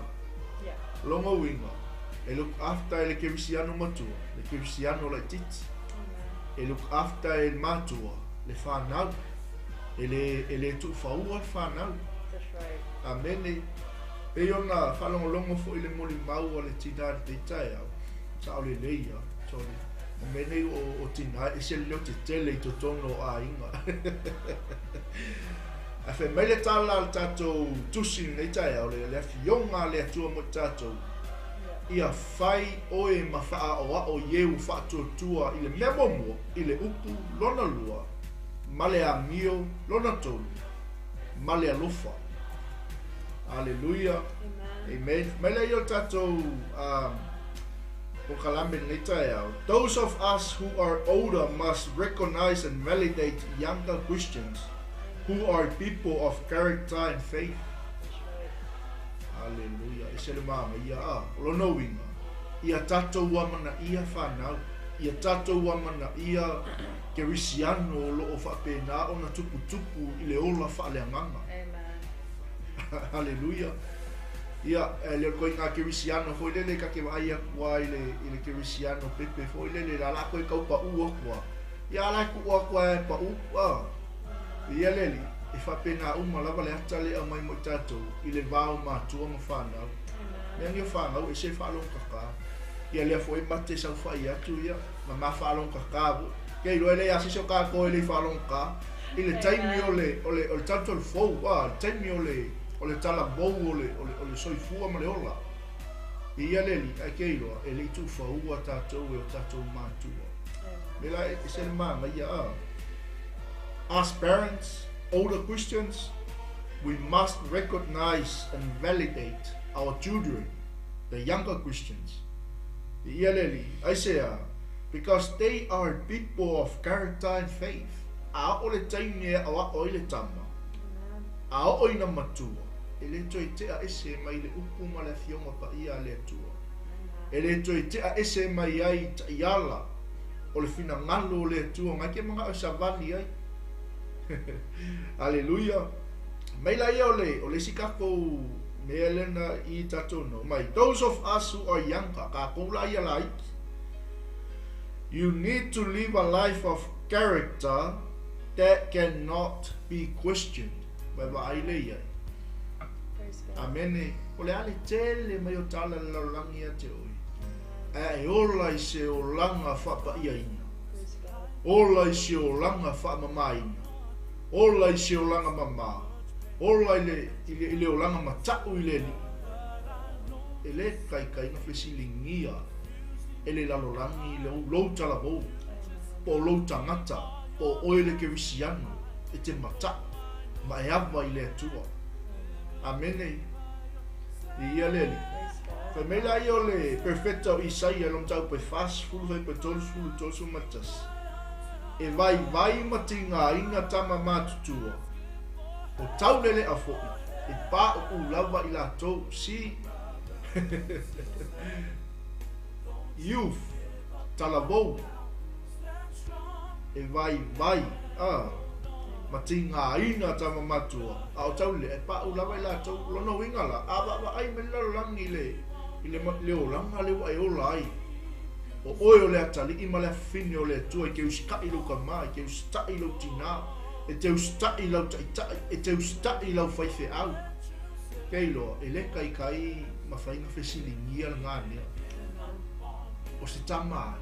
Yeah. Longo winga. E look after le kirisiano matua. Le kirisiano le titi. Amen. E look after el matua. Le whanau. Ele tu faua whanau. That's right. Amene. E ona whalongo longo fo ile moli mau o le tina te tai au. Sa o le leia. Sorry. Amene o tina e se leo te tele I to tono a inga. A fe mele tala al tato tusi nei tai au le fionga le atua mo tato. Ia fai oe mawhaa o a o yeu whaatua tua I le memomo I le upu lona lua. Male a mio lona tolu. Male a lofa. Hallelujah. Amen. Amen. Mele yo tato those of us who are older must recognize and validate younger Christians who are people of character and faith. Hallelujah. Isele mama ia lono winga. Ia tato wamana ia whanau. Ia tato wamana ia kerisiano lo o whapena o na tupu tupu I le ola whaaleanganga. Amen. Hallelujah. Ia le ko nga kirisiano foi le ka ke vai kwa ile kirisiano pepe foi le la ko ka pa u kwa ia la ku kwa pa u ia le I fa pena uma lava le atale a mai mo tato ile va ma tu mo fana me ngi fana o se fa lo ka ia le foi mate sa fa ia tu ia ma fa lo ka ke lo le asi so ka ko ile fa lo ka ile time o le tato le fo time o le tala bou o le soifua ma le ola. Ia leli, ai keilo, e le tu faua tātou e o tātou mātua. Mela e se le mama ia As parents, older Christians, we must recognize and validate our children, the younger Christians. Ia leli, ai se because they are people of character and faith. A o le taimi e awa o le tama. A o ina matua. Ele toi te a ese mai le upu ma le fionga pa ia le atua. Ele toi te a ese mai ai ta iala. O le fina ngalo le atua. Ngai ke mga o savani ai. Hallelujah. Mai la ia o le sikako me elena I tatono. Mai, those of us who are younger, ka koula ia la iki. You need to live a life of character that cannot be questioned. Baba ai le ia. Amene, o le ale tele mai o tala le laulangi a te oi. E ola I se o langa whapa ia ina. Ola I se o langa wha mama ina. Ola I se olanga mama. Ola I le olanga matau I le li. E le kai na whesilingia. E le lalolangi le lou talavou. Po lou tangata. Po oile ke wisiano. E te mata. Ma e awa I le atua. Amene. I ia le li. Fa me la io le perfetta o Isaia long tau pe fast full vai pe tolu full tosu matas. E vai matinga inga tama matutua. O tau lele a fo'i. E pa o ulawa I la tau si. Youth. Talavou. E vai. Matinga inga tama matua. A o tau le e pa o ulawa I la tau. Lono wingala. Aba ai me lalangi le. Le olanga le wai ola ai. O oe o le atali I ma le fini o le tua I ke uskai lo kama, I ke ustai lo tina, e te ustai lau taitai, e te ustai lau whaife au. Kei loa, e le kai ma whainga whesilingia le ngā nea. O se tama ai.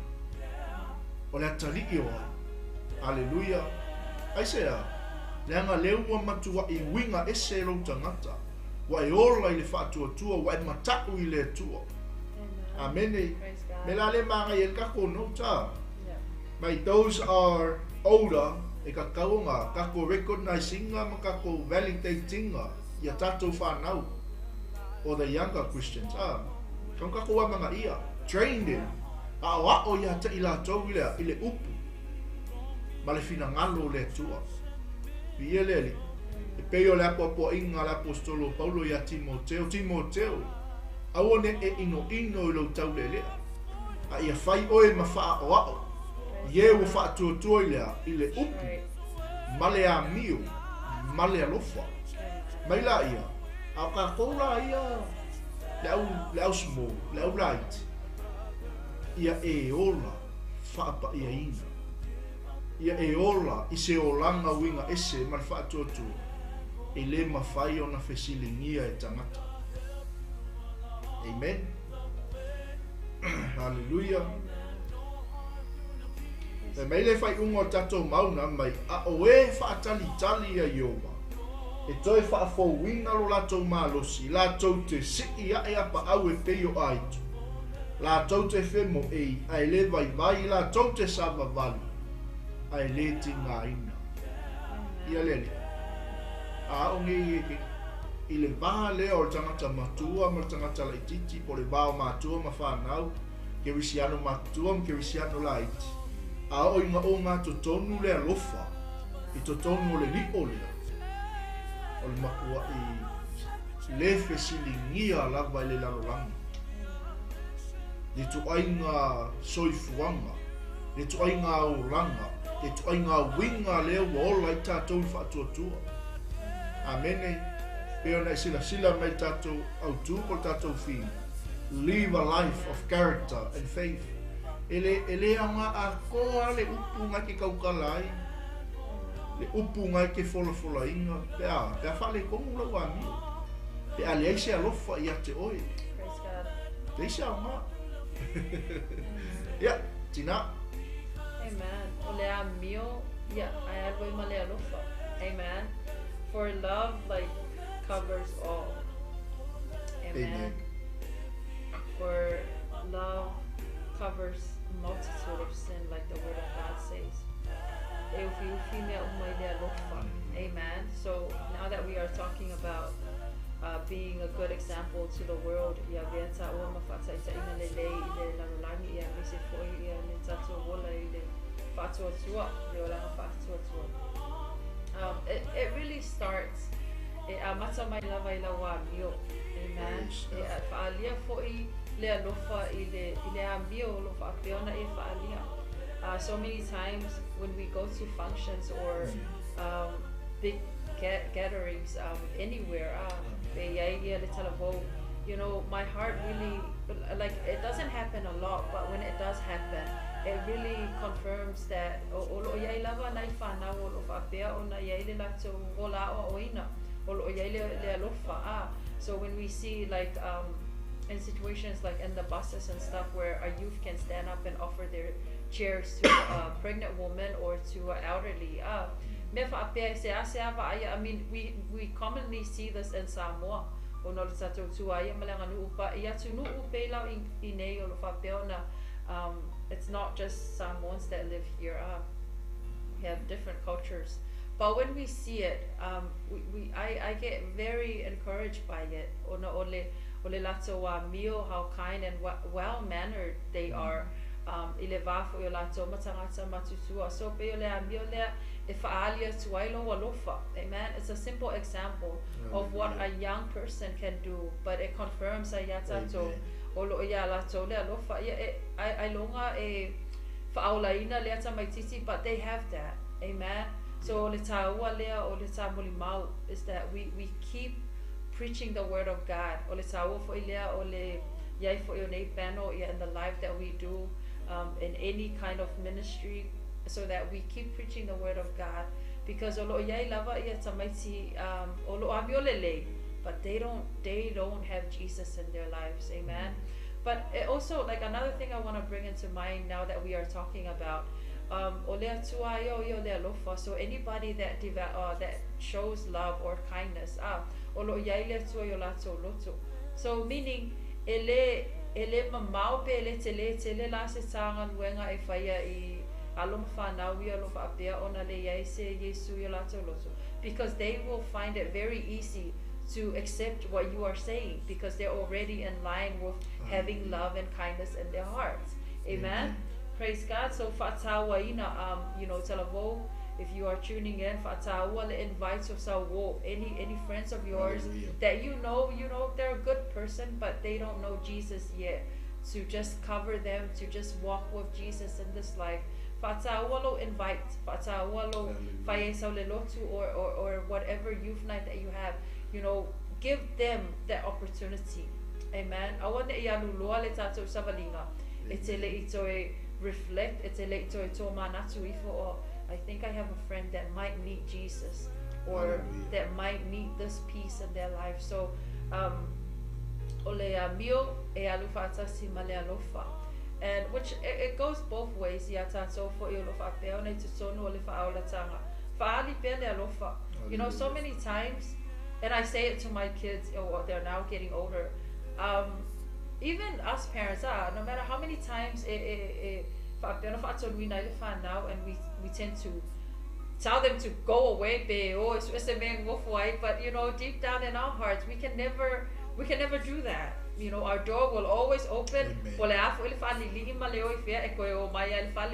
O le atali I o ai. Aleluia. Ai sea, le anga leu wa matua I winga ese lo tangata. Wa e ola I le whaatua wa e matau I le tua. Amen. Me la le mga yen kako no ta. But those are older, e ka kaunga, kako recognizing nga, kako validating nga, ya tato whanau. Or the younger Christians. Kung kako wa mga ia, trained in. Awa o ya ta ila tau ile upu. Male finangalo le tua. Pia leli. E peo le apo inga le apostolo Paulo ya Timoteo. Aone e ino I lo tau lelea. A ia whai oe ma wha o ao. Ie o wha tuatua I le upu. Male a mio. Male a lofa. Mai la ia. Au ka koura ia. Le au smo. Le au light. Ia e ola. Wha pa ia ina. Ia e ola. I se olanga winga ese ma wha tuatua. E le ma whai o na whesilingia e tangata. Amen. Hallelujah. E mai le whai ungo tato mauna mai a oe whaatali a Iowa. E toi whaafowina lo lato malosi, lato te siki a e apa au e peio aitu. Lato te whemo a le vai, lato te sava vali. A le tinga ina. Ia lele. A onge I le vaha lea o le tangata matua ma le tangata laititi po le vao matua ma whanau ke wisiano matua ma ke wisiano laiti. A o inga o ngā totonu lea lofa I totonu o le li o lea. O le makua I le whesilingia lava I le lalolangi. Le tuainga soifuanga, le tuainga uranga, le tuainga winga lea wa ola I tātou I whaatuatua. Amene. Peo na sila mai tatou autu ko tatou fi. Live a life of character and faith. Ele anga a koa le upu nga ke kaukalai. Le upu nga ke fola inga. Pea whale kongu lau a mi. Pea le aise alofa I ate oe. Praise God. Le aise a ma. Ya, tina. Amen. O le a mio, ai algo I ma le alofa. Amen. For love, covers all. Amen. For love covers multitude of sin, like the word of God says. Amen. So now that we are talking about being a good example to the world, it really starts. Mata mai lava I lawa mio. Amen. Faalia foi le alofa I le amio lo faapeona e faalia. So many times when we go to functions or big gatherings anywhere, you know, my heart really, it doesn't happen a lot, but when it does happen, it really confirms that so when we see in situations like in the buses and stuff where a youth can stand up and offer their chairs to a pregnant woman or to an elderly, me whaapea se ase I mean, we commonly see this in Samoa. O no le tatou tuaia malanga nu upa ia tu nu upe lau I nei o lo whapea na it's not just Samoans that live here. We have different cultures. But when we see it, I get very encouraged by it. O na ole lato wa mio, how kind and well mannered they are. I le wafo o lato matangata matutua. So pe o lea mio lea e whaalia tuailo wa lofa. Amen. It's a simple example of what a young person can do, but it confirms a yatato o lo ia lato lea lofa. I longa e whaolaina lea tamaititi, but they have that. Amen. So le taua lea o le ta molimau is that we keep preaching the word of God. O le taua fo ilea o le yai fo i nei pano in the life that we do in any kind of ministry, so that we keep preaching the word of God. Because o lo yai lava ia tamaiti o lo amiolele, but they don't have Jesus in their lives. Amen. But it also, like, another thing I want to bring into mind now that we are talking about o lea tuaio I o lea lofa. So anybody that that shows love or kindness, o lo iai lea tuaio lato loto. So meaning ele mamau pe ele tele la se tanga luenga e whaia I aloma whanau I alo whaapea ona le iai se Yesu I lato loto. Because they will find it very easy to accept what you are saying, because they're already in line with having love and kindness in their hearts. Amen. Praise God. So whaataua ina, talavo, if you are tuning in, whaataua le invite yourself, any friends of yours that you know they're a good person, but they don't know Jesus yet, to just cover them, to just walk with Jesus in this life. Whaataua lo invite, whaataua lo whaie sau le lotu, or whatever youth night that you have, give them that opportunity. Amen. Awane I alulua le tatou savalinga. E te le I toi reflect, e te le I toi tō manatu ifo, or I think I have a friend that might meet Jesus, or that might meet this peace in their life. So o le mio e alu whaatasi ma le alofa. And which it goes both ways. Ia tatou fo I o lo whaapea nei te tonu o le whaaulatanga. Whaali pe le alofa. So many times, and I say it to my kids, they're now getting older. Even us parents, no matter how many times and we tend to tell them to go away, but deep down in our hearts, we can never do that. Our door will always open.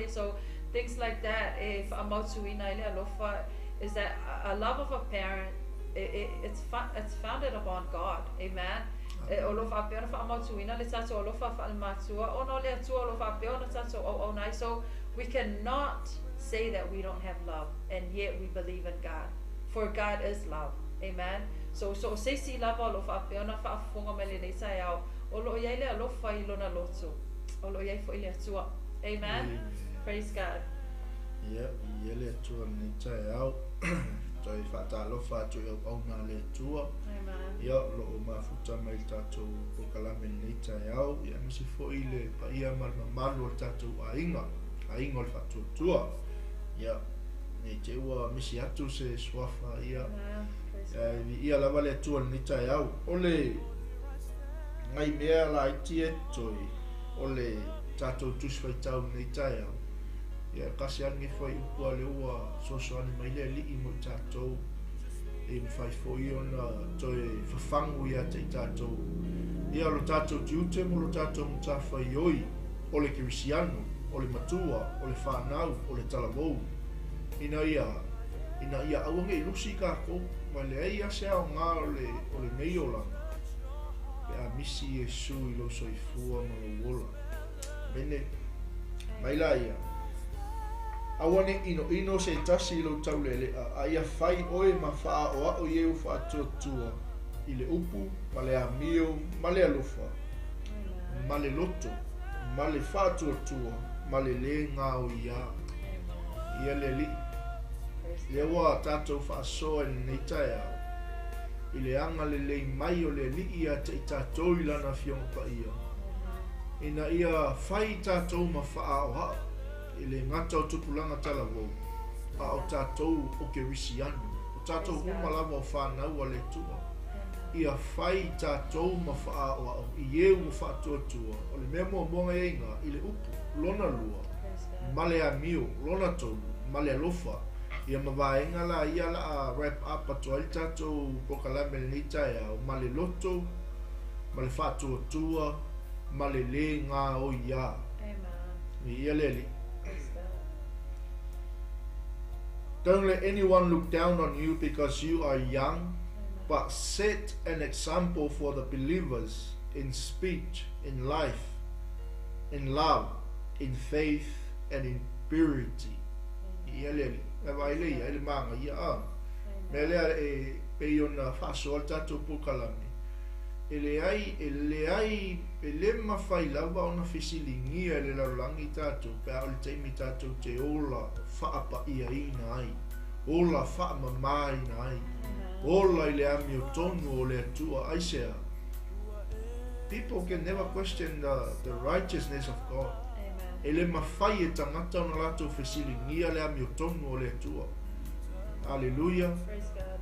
So things like that, is that a love of a parent, it's founded upon God. Amen. So we cannot say that we don't have love, and yet we believe in God, for God is love. Amen. So say si love o lo fa peona fa fonga mele nei sai au o lo ia le lo fa I lona loto o lo ia fo ile tua. Amen. Praise God. Yeah, ile tua nei tai au toi fa ta lo fa tu o na le tua. Amen. Ia lo ma futa mai tatou o kalame nei tai au ia misi fo ile pa ia malu tatou ainga o le fa tua. Ia nei te ua misi atu se swafa ia. Ia lava le tua ni tai au ole ngai mea la itie toi ole tatou tusfai tau ni tai au ia kasi angi foi upua le ua sosoani mai le li mo tatou e mwhai foi ona toi whafangu ia te tatou ia lo tatou tiute mo lo tatou mtawhai oi ole kirisiano ole matua ole whanau ole talavou ina ia awange ilusi kako wale ia se au ngā ole meiola pe a misi Yesu I lo soifua ma wola mene maila ia awane ino se tasi lo taulele a ia fai oe ma faa o a o ieu faa tuatua I le upu ma le amio ma le alofa ma le loto ma le faa tuatua ma le ngā o ia le li le wa tatou whaasoa nei tai au I le anga le mai o le li ia te tatou I lana fionga pa ia ina ia whai tatou ma wha o ha I le ngata o tupulanga talavou a o tātou o ke risi anu. O tātou uma lava o whanau a le tua. Ia whai tātou ma wha o au. I eu o wha tua tua. O le mea mua monga e inga i le upu, lona lua. Male a mio, lona tolu, male a lofa. Ia mawaenga la ia la a wrap up atua i tātou pokalame le nitai au. Male loto, male wha tua tua, male le ngā o ia. Ia leli. Don't let anyone look down on you because you are young, but set an example for the believers in speech, in life, in love, in faith, and in purity. Ia leli. E vai le ia, ele manga ia a. Me lea e peiona whasoa tātou pokalame. Ele ai, ele mawhai lawa o na whisilingia ele laulangi tātou, pēa o le teimi tātou te ola whaapa ia ina ai, ola whaama mai na ai, ola i le ami o tonu o le atua aisea. People can never question the righteousness of God. Ele mawhai e tangata o na latou whisilingia le ami o tonu o le atua. Hallelujah.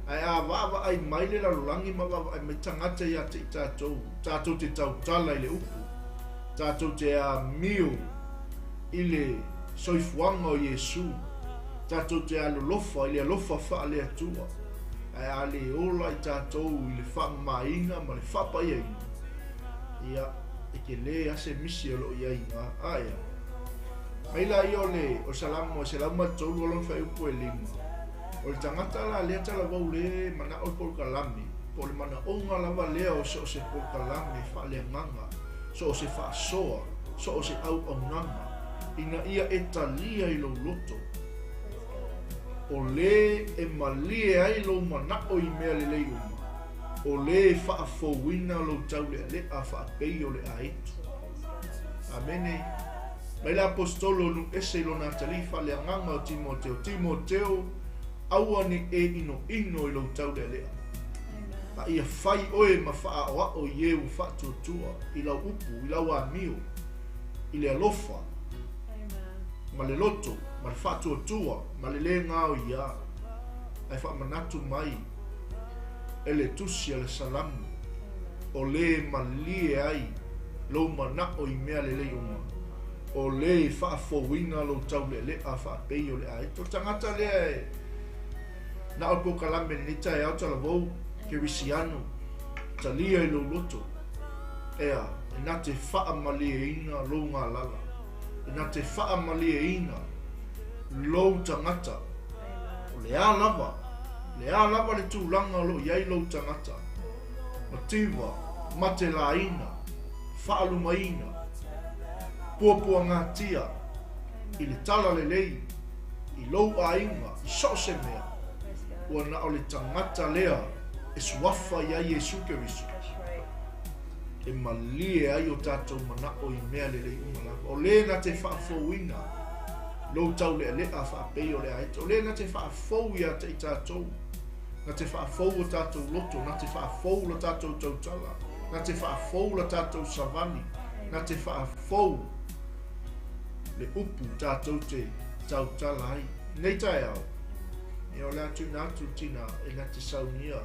Ai a wawa ai mai le lalulangi ma wawa ai me tangata ia te i tātou. Tātou te tautala i le upu. Tātou te a mio i le soifuanga o Iesu. Tātou te a lolofa i le alofa wha le atua. Ai a le ola i tātou i le wha maina ma le whapa ia ina. Ia e ke le ase misi o lo ia ina. Aia. Mai la i o le o salamu o salamu tolu o lon wha upu e lima. O le tangata la lea tala wau le mana o polkalame, po le mana o ngā lava lea o se polkalame wha le nganga, so o se wha soa, so o se au au nganga, ina ia e talia i lo loto. O le e malie ai lo mana o i mea le lei uma, o le wha a fowina lo tau le a wha a pei o le a etu. Amene. Mai le apostolo nu ese lo na tali wha le nganga o Timoteo, aua ni e ino i lo tau le lea. Pa ia whai oe ma wha a o ye u wha tuatua, i lau upu, i lau amio, i le alofa, ma le loto, ma le wha tuatua, ma le le ngā o ia, ai wha manatu mai, e le tusi a le salamu, o le ma lie ai, lo mana o i mea le le uma, o le wha a fowina lo tau le lea, wha a pei o le ai, to tangata lea e, na o pokalame ni tai au tala vau ke risiano talia i lo loto ea e na te wha malie ina lo ngā lala e na te wha malie ina lo tangata o le a lava le tūlanga lo iai lo tangata ma tiva ma te la ina wha aluma ina puapua ngā tia i le tala le lei i lo a inga i so se mea ua na o le tangata lea e suafa ia Iesu Keriso. E malie ai o tātou mana o i mea le lei umalaka. O le na te whaafouina, lo tau lea lea whaapei o lea aita. O le na te whaafou ia te i tātou. Na te whaafou o tātou loto, na te whaafou o tātou tautala, na te whaafou o tātou savani, na te whaafou le upu tātou te tautala ai. Nei tai au. E o lea tu natu tina e na te saunia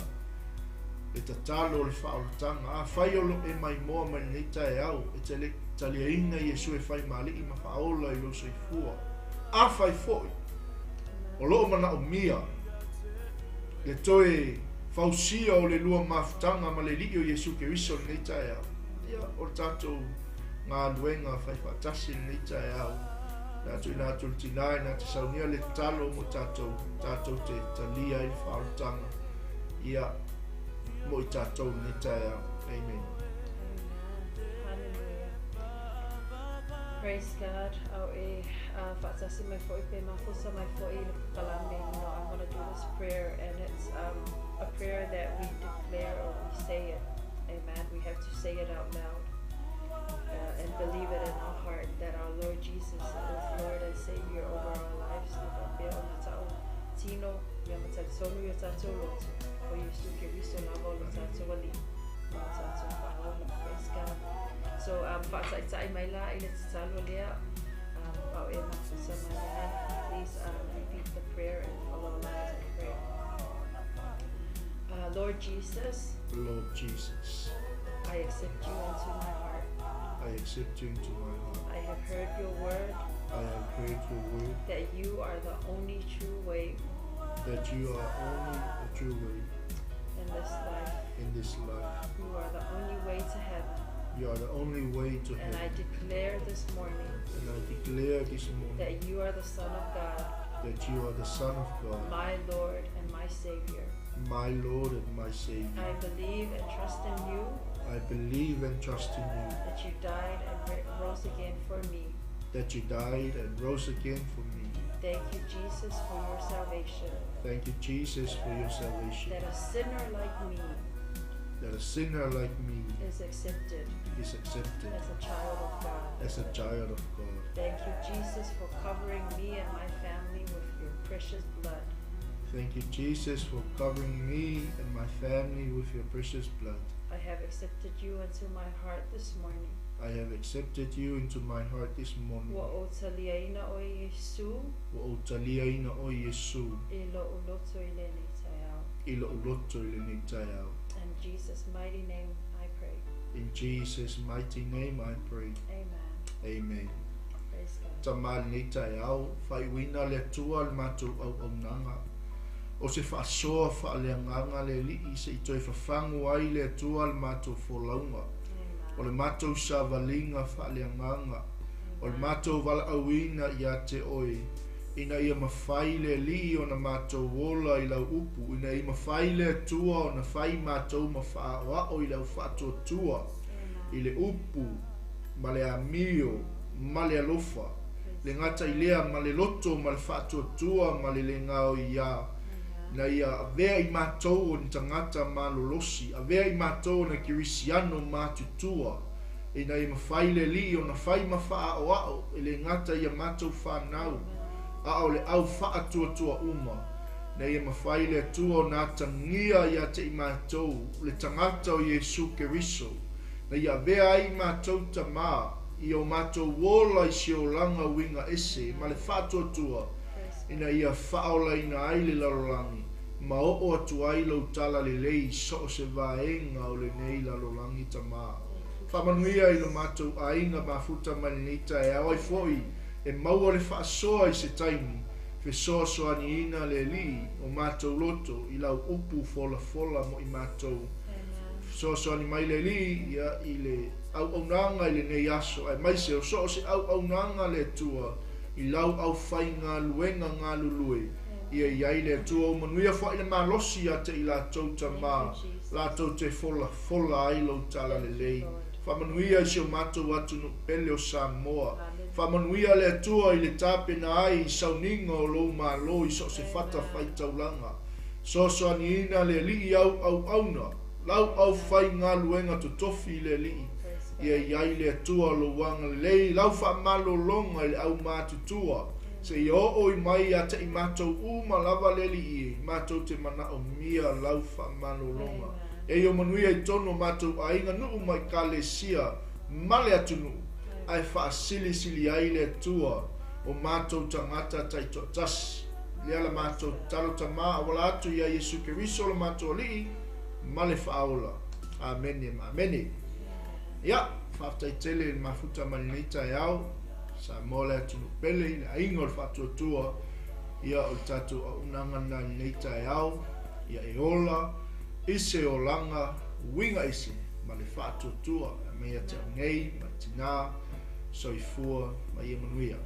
e ta talo le whaolotanga a whai olo e mai moa mai nei tae au e te le talia inga Iesu e whai mali i ma whaola i lo sei fua a whai foi o loo mana o mia le toe whausia o le lua mafutanga ma le li o Iesu Keriso nei tae au ia o tatou ngā luenga whai whatasi nei tae au Natu ina atu tinai na te saunia le talo mo tātou te talia i whaarutanga ia mo i tātou ni tae au. Amen. Praise God. Au e whaatasi mai fo i pe mafusa mai fo i le kalame. You know, I'm going to do this prayer and it's a prayer that we declare or we say it. Amen. We have to say it out loud. And believe it in our heart that our Lord Jesus is Lord and Savior over our lives. Tino, Yamatsonu Yatato Lot, for you to give you so love all the Tatawali. Praise God. So, Fatsai Maila, it's Salolea, please repeat the prayer Lord Jesus, Lord Jesus, I accept you into my heart. I accept you into my heart. I have heard your word I have heard your word that you are the only true way that you are only a true way in this life. in this life. You are the only way to heaven. You are the only way to And I heaven. declare this morning And I declare this morning that you are the Son of God, that you are the Son of God, my Lord and my Savior. my Lord and my Savior. I believe and trust in you I believe and trust in you, that you died and rose again for me. that you died and rose again for me. Thank you, Jesus, for your salvation. Thank you, Jesus, for your salvation. That a sinner like me That a sinner like me is accepted is accepted as a child of God. as a child of God. Thank you, Jesus, for covering me and my family with your precious blood. Thank you, Jesus, for covering me and my family with your precious blood. I have accepted you into my heart this morning. I have accepted you into my heart this morning. Wa o taliaina o Yesu, Wa o talia ina o Yesu, e lo uloto i leni taiao. ila uloto ili ni taiao. In Jesus' mighty name I pray. In Jesus' mighty name I pray. Amen. Amen. Praise God. Tamal ni taiao, wha'iwina le tua le mātou au nanga. O se whaasoa whaaleanganga le li se i toi whawhangu ai le tua le mātou wholaunga. O le mātou savalinga whaaleanganga. O le mātou wala awina i a te oi. Ina ia mawhai le li o na mātou wola i lau upu. Ina ia mawhai le tua o na whai mātou mawha o i lau whaatua tua. I le upu, ma le amio, ma le alofa. Le ngata i lea ma le loto ma le whaatua tua ma le ngao i ia. Na ia avea i mātou o ni tangata malolosi, avea i mātou o na kirisiano mātutua, e na i mawhai le li o na whai mawha o ao, e le ngata i a mātou whanau, a o le au wha tua uma, na i mawhai le tua o nā tangia i a te i mātou, le tangata o Yesu Keriso, na i avea i mātou ta mā, i o mātou wola i si o langa winga ese, ma le wha tua, ina ia whaola ina ai le lalolangi, ma o atu ai lau tala le lei so o se vaenga o le nei lalolangi ta maa. Whamanuia i lo mātou ainga mafuta malinita e awai foi, e maua le whaasoa i se taimi, fe soa soa ni ina le li o mātou loto i lau upu fola mo i mātou. Soa soa ni mai le li ia i le au nanga i le nei aso, ai mai se o so o se au nanga le tua, i lau au whai ngā luenga ngā lulue. Ia iai le tua o manuia whai le malosi a te i la tau ta mā. La tau te fola ai lau tala le lei. Whamanuia i se o mātou atu no pele o Samoa. Whamanuia le tua i le tape na ai i sauninga o lou mālo i so se whata whai taulanga. So ni ina le li au auna. Lau au whai ngā luenga to tofi le li. Ia iai le tua lo wanga lei lau wha malo longa i le au mātutua. Se i o i mai a te i mātou uma lava leli i mātou te mana o mia lau wha malo longa. E o manuia i tono mātou a inga nuu mai ka le sia male atunu. Ai wha sili ai le tua o mātou tangata tai totasi. Lea la mātou talo ta maa wala atu ia Yesu Keriso la mātou li male wha aula. Amene ma amene. Ia, whaftai tele i mafuta malinita e au, sa mole atunu pele i le aingo le whatuatua, ia o tatu a unanga na neita e au, ia e ola, ise o langa, winga ise, ma le whatuatua, a mea te au nei, ma tina, soifua, ma ia manuia.